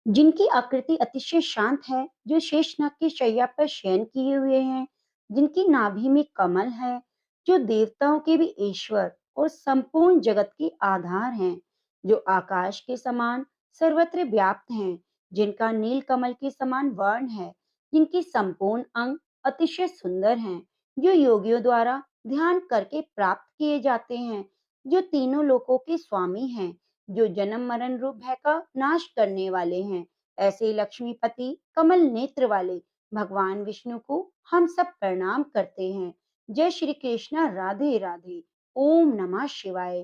जिनकी आकृति अतिशय शांत है, जो शेषनाग की शैया पर शयन किए हुए हैं, जिनकी नाभि में कमल है, जो देवताओं के भी ईश्वर और संपूर्ण जगत के आधार हैं, जो आकाश के समान सर्वत्र व्याप्त हैं, जिनका नील कमल के समान वर्ण है, जिनके संपूर्ण अंग अतिशय सुंदर हैं, जो योगियों द्वारा ध्यान करके प्राप्त किए जाते हैं, जो तीनों लोकों के स्वामी हैं, जो जन्म मरण रूप भय का नाश करने वाले हैं, ऐसे लक्ष्मीपति कमल नेत्र वाले भगवान विष्णु को हम सब प्रणाम करते हैं। जय श्री कृष्णा, राधे राधे। ओम नमः शिवाय।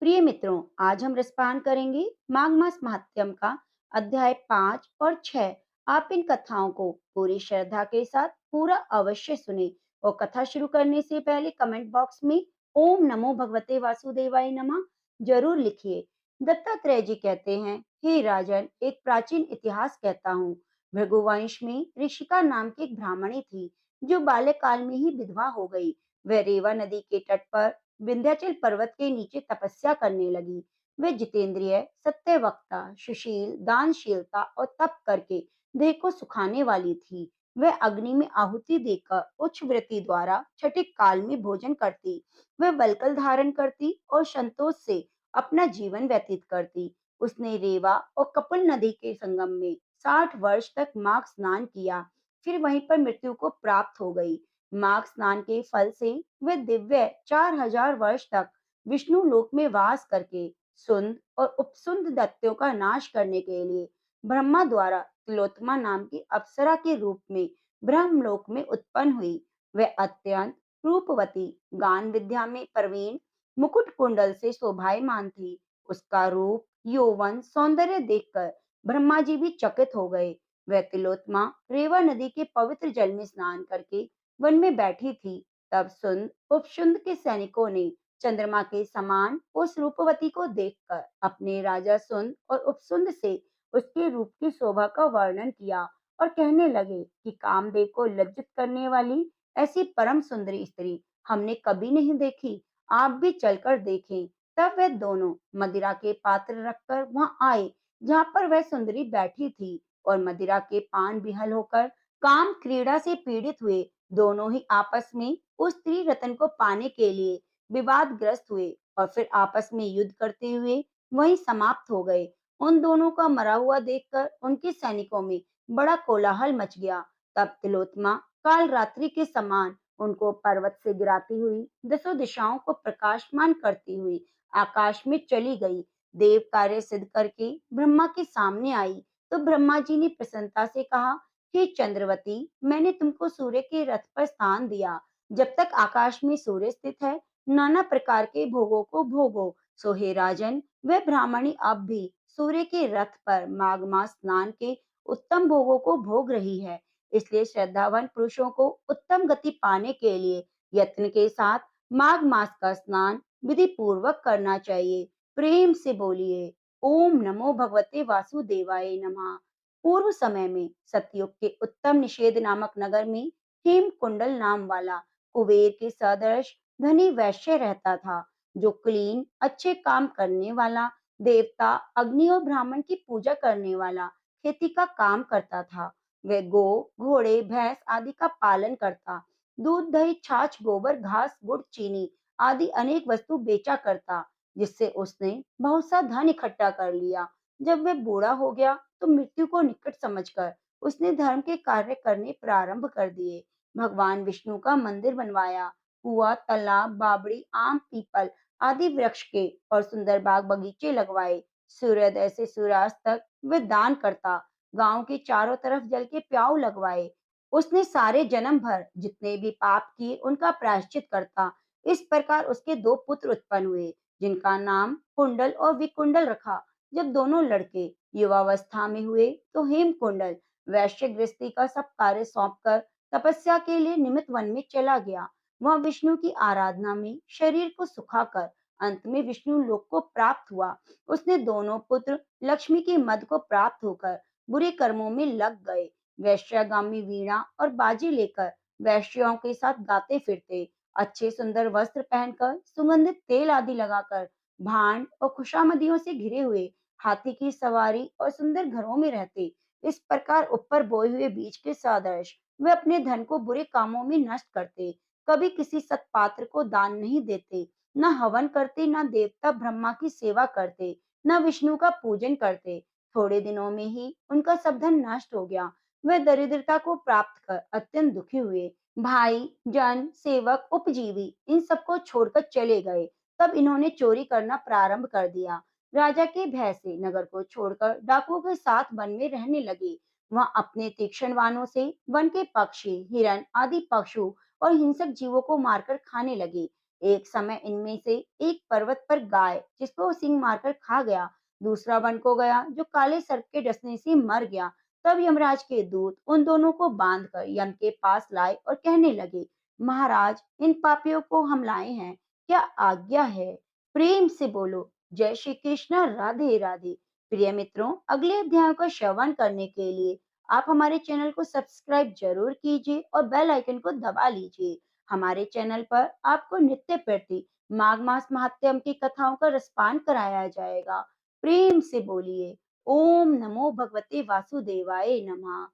प्रिय मित्रों, आज हम रसपान करेंगे माघ मास महात्म्यम का अध्याय 5 और 6। आप इन कथाओं को पूरी श्रद्धा के साथ पूरा अवश्य सुने और कथा शुरू करने से पहले कमेंट बॉक्स में ओम नमो भगवते वासुदेवाय नमः जरूर लिखिए। दत्तात्रेय जी कहते हैं, हे राजन, एक प्राचीन इतिहास कहता हूँ। भृगुवंश में ऋषिका नाम की एक ब्राह्मणी थी, जो बाल्यकाल में ही विधवा हो गई। वह रेवा नदी के तट पर विंध्याचल पर्वत के नीचे तपस्या करने लगी। वह जितेंद्रिय, सत्यवक्ता, सुशील, दानशीलता और तप करके देह को सुखाने वाली थी। वह अग्नि में आहुति देकर उच्च वृत्ति द्वारा छठिक काल में भोजन करती। वह वल्कल धारण करती और संतोष से अपना जीवन व्यतीत करती। उसने रेवा और कपिल नदी के संगम में 60 वर्ष तक माघ स्नान किया, फिर वहीं पर मृत्यु को प्राप्त हो गई। माघ स्नान के फल से वे दिव्य 4000 वर्ष तक विष्णु लोक में वास करके सुंद और उपसुंद दैत्यों का नाश करने के लिए ब्रह्मा द्वारा तिलोत्तमा नाम की अप्सरा के रूप में ब्रह्मलोक में उत्पन्न हुई। वह अत्यंत रूपवती, गान विद्या में प्रवीण, मुकुट कुंडल से शोभायमान थी। उसका रूप, यौवन, सौंदर्य देखकर ब्रह्मा जी भी चकित हो गए। वह तिलोत्तमा रेवा नदी के पवित्र जल में स्नान करके वन में बैठी थी। तब सुंद उपसुंद के सैनिकों ने चंद्रमा के समान उस रूपवती को देखकर अपने राजा सुंद और उपसुंद से उसके रूप की शोभा का वर्णन किया और कहने लगे कि कामदेव को लज्जित करने वाली ऐसी परम सुंदरी स्त्री हमने कभी नहीं देखी। आप भी चलकर देखें। तब वे दोनों मदिरा के पात्र रखकर वहां आए, जहां पर वह सुंदरी बैठी थी, और मदिरा के पान विहल होकर काम क्रीड़ा से पीड़ित हुए दोनों ही आपस में उस स्त्री रत्न को पाने के लिए विवादग्रस्त हुए और फिर आपस में युद्ध करते हुए वहीं समाप्त हो गए। उन दोनों का मरा हुआ देखकर उनके सैनिकों में बड़ा कोलाहल मच गया। तब तिलोत्तमा काल रात्रि के समान उनको पर्वत से गिराती हुई दसों दिशाओं को प्रकाशमान करती हुई आकाश में चली गई। देव कार्य सिद्ध करके ब्रह्मा के सामने आई तो ब्रह्मा जी ने प्रसन्नता से कहा, हे चंद्रवती, मैंने तुमको सूर्य के रथ पर स्थान दिया। जब तक आकाश में सूर्य स्थित है, नाना प्रकार के भोगों को भोगो। सो हे राजन, वह ब्राह्मणी अब भी सूर्य के रथ पर माघ मास स्नान के उत्तम भोगों को भोग रही है। इसलिए श्रद्धावान पुरुषों को उत्तम गति पाने के लिए यत्न के साथ माघ मास का स्नान विधि पूर्वक करना चाहिए। प्रेम से बोलिए ओम नमो भगवते वासुदेवाय नमः। पूर्व समय में सतयुग के उत्तम निषेध नामक नगर में हेम कुंडल नाम वाला कुबेर के सदृश धनी वैश्य रहता था, जो कुलीन, अच्छे काम करने वाला, देवता अग्नि और ब्राह्मण की पूजा करने वाला, खेती का काम करता था। वह गो, घोड़े, भैंस आदि का पालन करता, दूध, दही, छाछ, गोबर, घास, गुड़, चीनी आदि अनेक वस्तु बेचा करता, जिससे उसने बहुत सा धन इकट्ठा कर लिया। जब वह बूढ़ा हो गया तो मृत्यु को निकट समझकर उसने धर्म के कार्य करने प्रारंभ कर दिए। भगवान विष्णु का मंदिर बनवाया, कुआं, तालाब, बावड़ी, आम, पीपल आदि वृक्ष के और सुंदर बाग बगीचे लगवाए। सूर्योदय से सूर्यास्त तक वह दान करता, गांव के चारों तरफ जल के प्याऊ लगवाए। उसने सारे जन्म भर जितने भी पाप किए उनका प्रायश्चित करता। इस प्रकार उसके दो पुत्र उत्पन्न हुए, जिनका नाम कुंडल और विकुंडल रखा। जब दोनों लड़के युवावस्था में हुए तो हेम कुंडल वैश्य गृहस्थी का सब कार्य सौंपकर तपस्या के लिए निमित्त वन में चला गया। वह विष्णु की आराधना में शरीर को सुखाकर अंत में विष्णु लोक को प्राप्त हुआ। उसने दोनों पुत्र लक्ष्मी के मद को प्राप्त होकर बुरे कर्मों में लग गए। वैश्यागामी वीणा और बाजी लेकर वैश्यों के साथ गाते फिरते, अच्छे सुंदर वस्त्र पहनकर, सुगंधित तेल आदि लगाकर, भांड और खुशामदियों से घिरे हुए हाथी की सवारी और सुंदर घरों में रहते। इस प्रकार ऊपर बोए हुए बीज के सदृश वे अपने धन को बुरे कामों में नष्ट करते। कभी किसी सत्पात्र को दान नहीं देते, न हवन करते, न देवता ब्रह्मा की सेवा करते, न विष्णु का पूजन करते। थोड़े दिनों में ही उनका सब धन नष्ट हो गया। वे दरिद्रता को प्राप्त कर अत्यंत दुखी हुए। भाई, जन, सेवक, उपजीवी इन सबको छोड़कर चले गए। तब इन्होंने चोरी करना प्रारंभ कर दिया। राजा के भय से नगर को छोड़कर डाकुओं के साथ वन में रहने लगे। वहां अपने तीक्ष्ण बाणों से वन के पक्षी, हिरण आदि पशु और हिंसक जीवों को मारकर खाने लगे। एक समय इनमें से एक पर्वत पर गाय, जिसको सिंह मारकर खा गया, दूसरा वन को गया जो काले सर्प के डसने से मर गया। तब यमराज के दूत उन दोनों को बांधकर यम के पास लाए और कहने लगे, महाराज, इन पापियों को हम लाए हैं, क्या आज्ञा है? प्रेम से बोलो, जय श्री कृष्ण, राधे राधे। प्रिय मित्रों, अगले अध्याय का श्रवण करने के लिए आप हमारे चैनल को सब्सक्राइब जरूर कीजिए और बेल आइकन को दबा लीजिए। हमारे चैनल पर आपको नित्य प्रति माघ मास महात्म्य की कथाओं का रसपान कराया जाएगा। प्रेम से बोलिए, ओम नमो भगवते वासुदेवाय नमः।